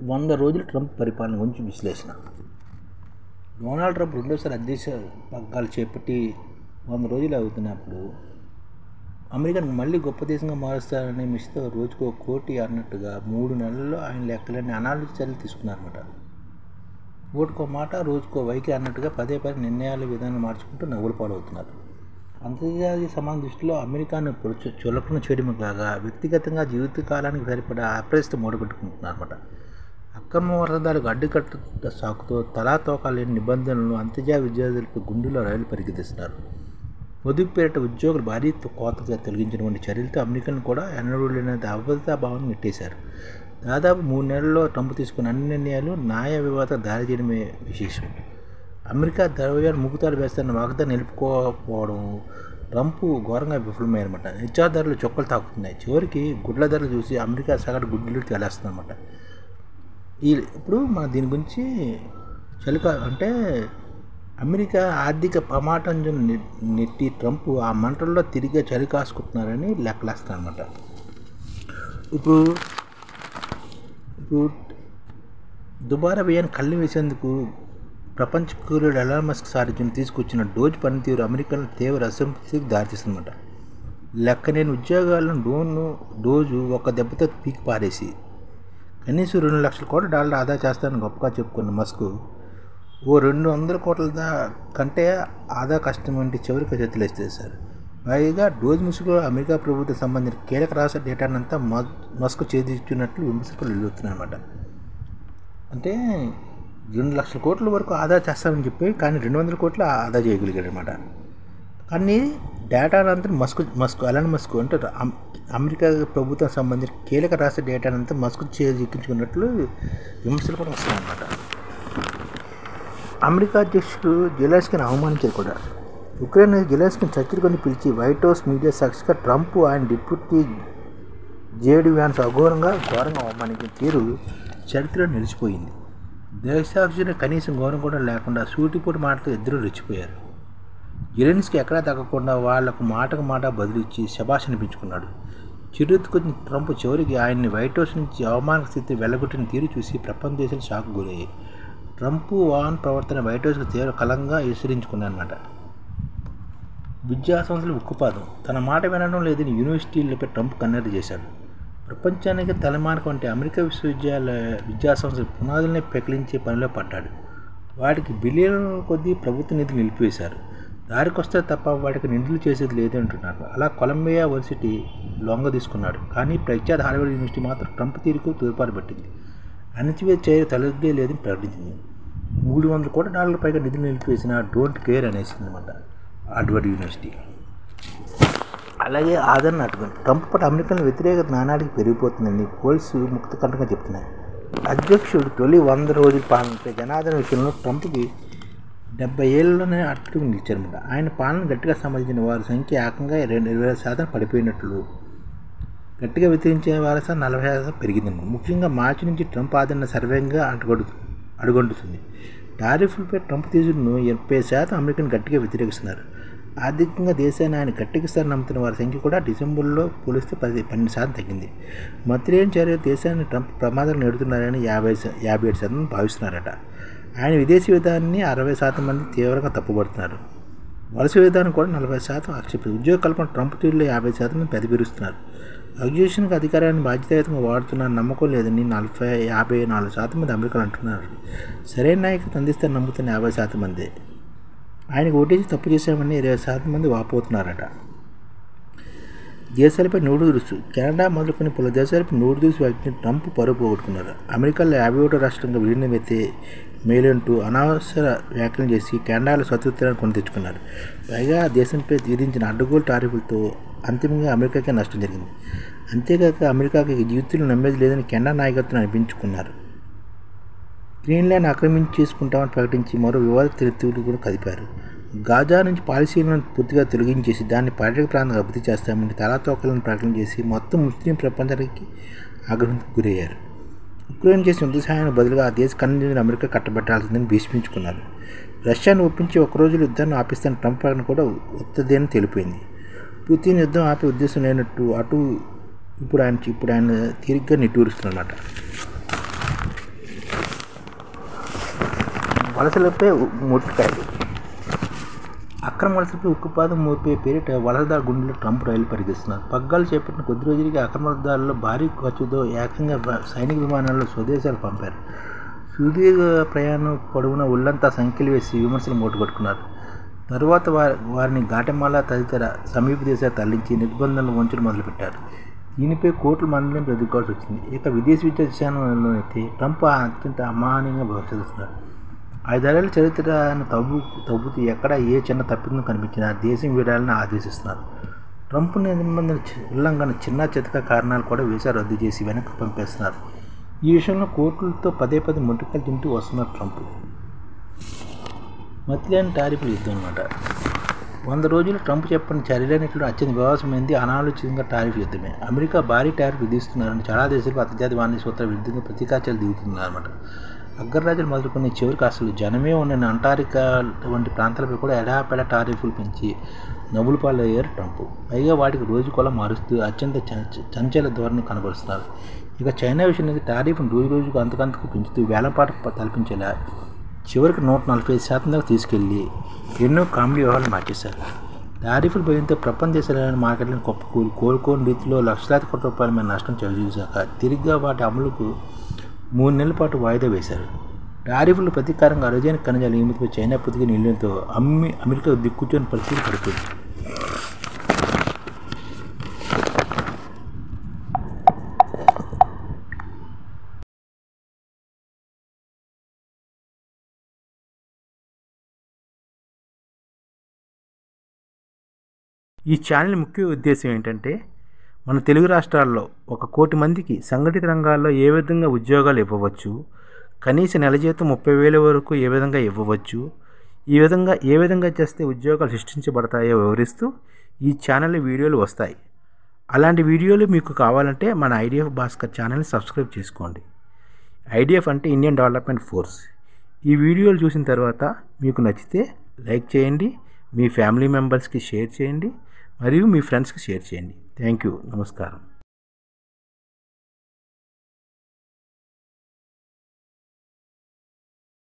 100 రోజుల ట్రంప్ పరిపాలన గురించి విశ్లేషణ. డొనాల్డ్ ట్రంప్ రెండోసారి అధ్యక్ష పగ్గాలు చేపట్టి 100 రోజులు అవుతున్నప్పుడు అమెరికాను మళ్ళీ గొప్ప దేశంగా మారుస్తారనే మిషతో రోజుకు 1 కోటి అన్నట్టుగా 3 నెలల్లో ఆయన లెక్కలన్నీ అనాలోచిత చర్యలు తీసుకున్నారన్నమాట. ఓటుకో మాట రోజుకో వైఖరి అన్నట్టుగా పదే నిర్ణయాల విధానం మార్చుకుంటూ నవ్వుల పాలవుతున్నారు. అంతర్జాతీయ సమాజం దృష్టిలో అమెరికాను చులకన చేయడమే కాగా వ్యక్తిగతంగా జీవితకాలానికి సరిపడా అప్రస్తుతం మూడగొట్టుకుంటున్నారన్నమాట. అక్రమ వరదలకు అడ్డుకట్ట సాకుతో తలా తోకా లేని నిబంధనలను అంతర్జాతీయ విద్యార్థులపై గుండెల్లో రైలు పరిగెత్తిస్తున్నారు. పొదుపు పేరిట ఉద్యోగులు భారీ కోతగా తొలగించినటువంటి చర్యలతో అమెరికాను కూడా ఎన్నడూ లేని అభద్రతాభావాన్ని నెట్టేశారు. దాదాపు 3 నెలల్లో ట్రంప్ తీసుకున్న అన్ని నిర్ణయాలు న్యాయ వివాదాలకు దారి తీయడమే విశేషం. అమెరికా ద్రవ్యాలు ముగుతాలు వేస్తారన్న వాగ్దానం నిలుపుకోకపోవడం ట్రంప్ ఘోరంగా విఫలమయ్యారన్నమాట. నిత్యావసర ధరలు చొక్కలు తాకుతున్నాయి. చివరికి గుడ్ల ధరలు చూసి అమెరికా సగటు గుడ్లు తేలేస్తుందన్నమాట. ఇప్పుడు మన దీని గురించి అంటే అమెరికా ఆర్థిక ప్రమాటంజం నెట్టి ట్రంప్ ఆ మంటల్లో తిరిగి చలి కాసుకుంటున్నారని లెక్కలేస్తారన్నమాట. ఇప్పుడు దుబారా వ్యయాన్ని కళ్ళు వేసేందుకు ప్రపంచ కుర్రుడు ఎలాన్ మస్క్ సారథ్యం తీసుకొచ్చిన డోజ్ పనితీరు అమెరికాలో తీవ్ర అసంతృప్తికి దారితీస్తుందన్నమాట. లెక్కలేని ఉద్యోగాలను డోజు ఒక దెబ్బతో పీకి పారేసి కనీసం $2 లక్షల కోట్ల ఆదా చేస్తారని గొప్పగా చెప్పుకున్న మస్క్ ఓ 200 కోట్ల కంటే ఆదా కష్టం వంటి చివరికి చేతులేస్తారు. పైగా డోజ్ ముసుగులో అమెరికా ప్రభుత్వం సంబంధించిన కీలక రాష్ట్ర డేటానంతా మస్క్ చేదిస్తున్నట్లు విమర్శకులు వెలువడుతున్నారన్నమాట. అంటే 2 లక్షల కోట్ల వరకు ఆదా చేస్తామని చెప్పి కానీ 200 కోట్లు ఆదా చేయగలిగాడు అనమాట. కానీ డేటానంతా ఎలాన్ మస్క్ అంటే అమెరికా ప్రభుత్వం సంబంధించిన కీలక రాష్ట్ర డేటానంతా మస్క్ చేజిక్కించుకున్నట్లు విమర్శలు కూడా వస్తాయన్నమాట. అమెరికా అధ్యక్షుడు జెలెన్స్కీని అవమానించారు కూడా. ఉక్రెయిన్ జెలెన్స్కీని చర్చలుకొని పిలిచి వైట్ హౌస్ మీడియా సాక్షిగా ట్రంప్ ఆయన డిప్యూటీ జేడీ వ్యాన్స్ ఘోరంగా అవమానించిన తీరు చరిత్రలో నిలిచిపోయింది. దేశాభివృద్ధిని కనీసం గౌరవం కూడా లేకుండా సూటిపోటు మాటతో ఇద్దరు రెచ్చిపోయారు. జెలెన్స్కీ ఎక్కడా తగ్గకుండా వాళ్లకు మాటకు మాట బదులిచ్చి శభాష్ అనిపించుకున్నాడు. చిరుతుకొచ్చిన ట్రంప్ చివరికి ఆయన్ని వైట్ హౌస్ నుంచి అవమానక స్థితి వెళ్ళగొట్టిన తీరు చూసి ప్రపంచ దేశాలు షాక్ గురయ్యాయి. ట్రంప్ వాన్ ప్రవర్తన వైట్ హౌస్కు తీవ్ర కలంగా హెచ్చరించుకున్నారన్నమాట. విద్యా సంస్థలు ఉక్కుపాదం తన మాట వినడం లేదని యూనివర్సిటీలపై ట్రంప్ కన్నెర్ర చేశాడు. ప్రపంచానికి తలమానక వంటి అమెరికా విద్యాసంస్థల పునాదులనే పెకిలించే పనిలో పడ్డాడు. వాటికి బిలియన్ల కొద్దీ ప్రభుత్వ నిధులు నిలిపివేశారు. దారికొస్తే తప్ప వాటికి నిధులు చేసేది లేదు అంటున్నారు. అలా కొలంబియా యూనివర్సిటీ లొంగ తీసుకున్నాడు. కానీ ప్రఖ్యాత హార్వర్డ్ యూనివర్సిటీ మాత్రం ట్రంప్ తీరుకు తూర్పాటు పట్టింది. అణచివేత చర్య తలెత్తే లేదని ప్రకటించింది. $300 కోట్ల పైగా నిధులు నిలిపివేసిన డోంట్ కేర్ అనేసింది అన్నమాట హార్వర్డ్ యూనివర్సిటీ. అలాగే ఆదరణ అటుకుంది. ట్రంప్ పట్ల అమెరికన్ల వ్యతిరేకత నానాటికి పెరిగిపోతుందని పోల్స్ ముక్త కంటంగా చెప్తున్నాయి. అధ్యక్షుడు తొలి 100 రోజుల పాలనపై జనాదరణ విషయంలో ట్రంప్కి 70 ఏళ్లలోనే అట్టుకు నిలిచారన్నమాట. ఆయన పాలన గట్టిగా సంబంధించిన వారి సంఖ్య ఏకంగా 20% పడిపోయినట్లు, గట్టిగా వ్యతిరేకించే వారి 40% పెరిగిందన్నమాట. ముఖ్యంగా మార్చి నుంచి ట్రంప్ ఆదరణ సర్వేగా అడుగంటుతుంది. టారిఫ్లపై ట్రంప్ తీసుకున్న 70% అమెరికన్ గట్టిగా వ్యతిరేకిస్తున్నారు. ఆర్థికంగా దేశాన్ని ఆయన గట్టెక్కిస్తారని నమ్ముతున్న వారి సంఖ్య కూడా డిసెంబర్లో పోలిస్తే 12% తగ్గింది. మత్రేని చర్య దేశాన్ని ట్రంప్ ప్రమాదాలు నెడుతున్నారని 57% భావిస్తున్నారట. ఆయన విదేశీ విధానాన్ని 60% మంది తీవ్రంగా తప్పుపడుతున్నారు. వలస విధానం కూడా 40% ఆక్షేపిస్తారు. ఉద్యోగ కల్పన ట్రంప్ తీరులో 50% మంది పెదవిరుస్తున్నారు. అక్యూజేషన్కి అధికారాన్ని బాధ్యతాయుతంగా వాడుతున్న నమ్మకం లేదని 54% మంది అమెరికాలు అంటున్నారు. సరైన నాయకత్వం అందిస్తారని నమ్ముతున్న 50% మంది. ఆయనకు ఓటేసి తప్పు చేశామని 20% మంది వాపోతున్నారట. దేశాలపై నోటు దురుసు కెనడా మొదలుకొని పలు దేశాలపై నోటు దురుసు వ్యక్తిని ట్రంప్ పరువు పోగొట్టుకున్నారు. అమెరికాలో 51వ రాష్ట్రంగా విలీనమైతే మేలంటూ అనవసర వ్యాఖ్యలు చేసి కెనడాలో స్వతంత్రాన్ని కొని తెచ్చుకున్నారు. పైగా దేశంపై విధించిన అడ్డగోలు టారిఫ్లతో అంతిమంగా అమెరికాకే నష్టం జరిగింది. అంతేకాక అమెరికాకి జీవితంలో నమ్మేది లేదని కెనడా నాయకత్వం అనిపించుకున్నారు. గ్రీన్లాండ్ ఆక్రమించేసుకుంటామని ప్రకటించి మరో వివాద తెలుగులు కూడా కదిపారు. గాజా నుంచి పాలస్తీనాను పూర్తిగా తొలగించేసి దాన్ని పర్యాటక ప్రాంతంగా అభివృద్ధి చేస్తామని తలాతోకలను ప్రకటన చేసి మొత్తం ముస్లిం ప్రపంచానికి ఆగ్రహానికి గురయ్యారు. ఉక్రెయిన్ చేసిన యుద్ధ సహాయానికి బదులుగా ఆ దేశ కన్నులను అమెరికా కట్టబెట్టాల్సిందని భీష్మించుకున్నారు. రష్యాను ఒప్పించి 1 రోజు యుద్ధాన్ని ఆపిస్తాన ట్రంప్ ప్రకటన కూడా ఉత్తదేని తెలిపింది. పుతిన్ యుద్ధం ఆపే ఉద్దేశం లేనట్టు ఇప్పుడు ఆయన తీరిగ్గా నిట్టూరుస్తున్నమాట. వలసలపై మొట్టికాయలు. అక్రమ వలసలపై ఉక్కుపాదం మోపే పేరిట వలసదారు గుండెలో ట్రంప్ రైలు పరిగెస్తున్నారు. పగ్గాలు చేపట్టిన కొద్ది రోజులకి అక్రమదారుల్లో భారీ ఖర్చుతో ఏకంగా సైనిక విమానాల్లో స్వదేశాలు పంపారు. సుదీర్ఘ ప్రయాణం పొడవున ఒళ్లంతా సంఖ్యలు వేసి విమర్శలు మూటగొట్టుకున్నారు. తరువాత వారిని గాటెమాలా తదితర సమీప దేశాలు తరలించి నిర్బంధనలు వంచడం మొదలుపెట్టారు. దీనిపై కోర్టుల మండలింపు ఎదుర్కోవాల్సి వచ్చింది. ఇక విదేశీ విద్యాశాలలో అయితే ట్రంప్ అత్యంత అమానీయంగా వ్యవహరిస్తున్నారు. 5 ఏళ్ల చరిత్రను తవ్వుతూ ఎక్కడ ఏ చిన్న తప్పిదం కనిపించినా దేశం వీడాలని ఆదేశిస్తున్నారు. ట్రంప్ నిబంధన ఉల్లంఘన చిన్న చితక కారణాలు కూడా వీసా రద్దు చేసి వెనక్కి పంపేస్తున్నారు. ఈ విషయంలో కోర్టులతో పదే మొట్టికాయలు తింటూ వస్తున్నారు ట్రంప్. మతిలేని టారిఫ్ల యుద్ధం అన్నమాట. 100 రోజులు ట్రంప్ చెప్పిన చర్యలన్నింటిలో అత్యంత వివాదమైంది అనాలోచితంగా టారిఫ్ యుద్ధమే. అమెరికా భారీ టారిఫ్ విధిస్తున్నారని చాలా దేశాలు అంతర్జాతీయ వాణిజ్య సూత్రాల విరుద్ధంగా ప్రతీకారాలు దిగుతున్నారన్నమాట. అగ్రరాజ్యాలు మొదలుకొని చివరికి అసలు జనమే ఉన్న అంటార్కిటికా వంటి ప్రాంతాలపై కూడా ఎడాపెడా టారిఫ్లు పెంచి నవ్వుల పాలయ్యారు ట్రంప్. పైగా వాటికి రోజుకోలా మారుస్తూ అత్యంత చంచల ధోరణి కనబరుస్తున్నారు. ఇక చైనా విషయానికి టారిఫ్ను రోజుకు అంతకంతకు పెంచుతూ వేలంపాట తలపించేలా చివరికి 145% దాకా తీసుకెళ్లి ఎన్నో కామెడీ వ్యవహారాలు మార్చేశారు. టారిఫ్ల భయంతో ప్రపంచ దేశాలైన మార్కెట్లను కోరుకోని రీతిలో లక్షలాది కోట్ల రూపాయల మీద నష్టం చవిచూశాక తిరిగ్గా వాటి అమలుకు 3 నెలల పాటు వాయిదా వేశారు. టారిఫ్లు ప్రతీకారంగా అరుదైన ఖనిజాల ఎగుమతిపై చైనా పొదిగిన నిర్ణయంతో అమెరికా దిక్కుచోని పరిస్థితి పడిపోయింది. ఈ ఛానల్ ముఖ్య ఉద్దేశం ఏంటంటే మన తెలుగు రాష్ట్రాల్లో 1 కోటి మందికి సంఘటిత రంగాల్లో ఏ విధంగా ఉద్యోగాలు ఇవ్వవచ్చు, కనీస నెల జీతం 30,000 వరకు ఏ విధంగా ఇవ్వవచ్చు, ఏ విధంగా చేస్తే ఉద్యోగాలు సృష్టించబడతాయో వివరిస్తూ ఈ ఛానల్ వీడియోలు వస్తాయి. అలాంటి వీడియోలు మీకు కావాలంటే మన ఐడిఎఫ్ భాస్కర్ ఛానల్ని సబ్స్క్రైబ్ చేసుకోండి. ఐడిఎఫ్ అంటే ఇండియన్ డెవలప్మెంట్ ఫోర్స్. ఈ వీడియోలు చూసిన తర్వాత మీకు నచ్చితే లైక్ చేయండి, మీ ఫ్యామిలీ మెంబర్స్కి షేర్ చేయండి మరియు మీ ఫ్రెండ్స్కి షేర్ చేయండి. Thank you. నమస్కారం.